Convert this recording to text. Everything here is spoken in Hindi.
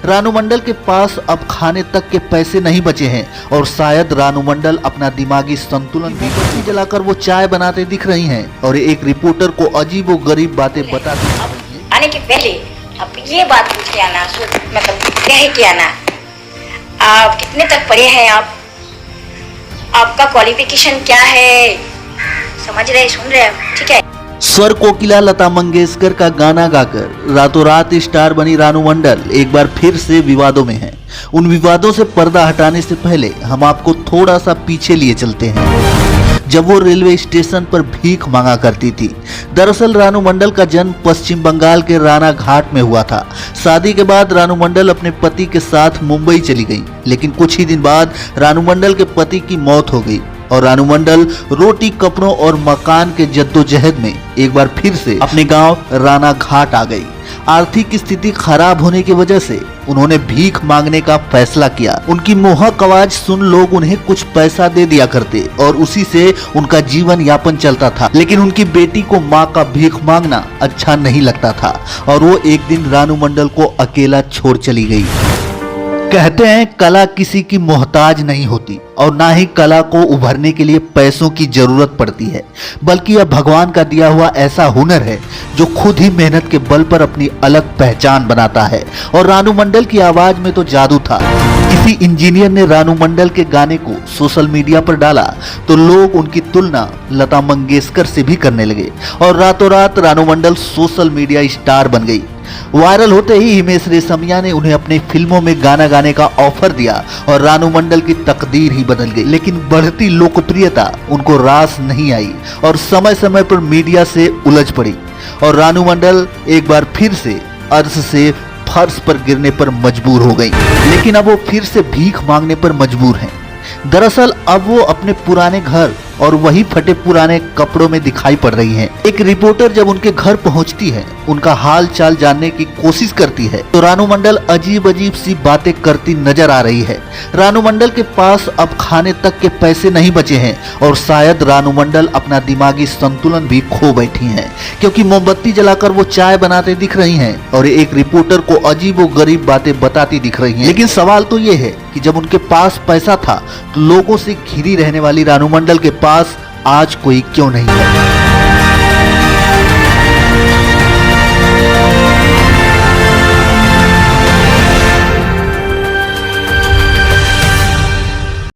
रानू मंडल के पास अब खाने तक के पैसे नहीं बचे हैं और शायद रानू मंडल अपना दिमागी संतुलन भी जलाकर वो चाय बनाते दिख रही हैं और एक रिपोर्टर को अजीब व गरीब बातें बताती आने के पहले अब ये बात पूछ के आना, मतलब कह के आना, आप कितने तक पढ़े हैं, आपका क्वालिफिकेशन क्या है, समझ रहे, सुन रहे हैं, ठीक है। स्वर कोकिला लता मंगेशकर का गाना गाकर रातों रात स्टार बनी रानू मंडल एक बार फिर से विवादों में है। उन विवादों से पर्दा हटाने से पहले हम आपको थोड़ा सा पीछे लिए चलते हैं, जब वो रेलवे स्टेशन पर भीख मांगा करती थी। दरअसल रानू मंडल का जन्म पश्चिम बंगाल के राना घाट में हुआ था। शादी के बाद रानू मंडल अपने पति के साथ मुंबई चली गई, लेकिन कुछ ही दिन बाद रानू मंडल के पति की मौत हो गई और रानू मंडल रोटी, कपड़ों और मकान के जद्दोजहद में एक बार फिर से अपने गांव राना घाट आ गई। आर्थिक स्थिति खराब होने की वजह से उन्होंने भीख मांगने का फैसला किया। उनकी मोहक आवाज सुन लोग उन्हें कुछ पैसा दे दिया करते और उसी से उनका जीवन यापन चलता था। लेकिन उनकी बेटी को माँ का भीख मांगना अच्छा नहीं लगता था और वो एक दिन रानू मंडल को अकेला छोड़ चली गई। कहते हैं कला किसी की मोहताज नहीं होती और ना ही कला को उभरने के लिए पैसों की जरूरत पड़ती है, बल्कि यह भगवान का दिया हुआ ऐसा हुनर है जो खुद ही मेहनत के बल पर अपनी अलग पहचान बनाता है। और रानू मंडल की आवाज में तो जादू था। किसी इंजीनियर ने रानू मंडल के गाने को सोशल मीडिया पर डाला तो लोग उनकी तुलना लता मंगेशकर से भी करने लगे और रातों रात रानू मंडल सोशल मीडिया स्टार बन गई। वायरल होते ही हिमेश रेशमिया ने उन्हें अपनी फिल्मों में गाना गाने का ऑफर दिया और रानू मंडल की तकदीर ही बदल गई। लेकिन बढ़ती लोकप्रियता उनको रास नहीं आई और समय समय पर मीडिया से उलझ पड़ी और रानू मंडल एक बार फिर से अर्श से फर्श पर गिरने पर मजबूर हो गई। लेकिन अब वो फिर से भीख मांगने पर मजबूर हैं। दरअसल अब वो अपने पुराने घर और वही फटे पुराने कपड़ों में दिखाई पड़ रही हैं। एक रिपोर्टर जब उनके घर पहुंचती है, उनका हाल चाल जानने की कोशिश करती है तो रानू मंडल अजीब अजीब सी बातें करती नजर आ रही है। रानू मंडल के पास अब खाने तक के पैसे नहीं बचे हैं और शायद रानू मंडल अपना दिमागी संतुलन भी खो बैठी हैं, क्योंकि मोमबत्ती जलाकर वो चाय बनाते दिख रही हैं और एक रिपोर्टर को अजीब व गरीब बातें बताती दिख रही हैं। लेकिन सवाल तो ये है कि जब उनके पास पैसा था तो लोगों से घिरी रहने वाली रानू मंडल के पास आज कोई क्यों नहीं है।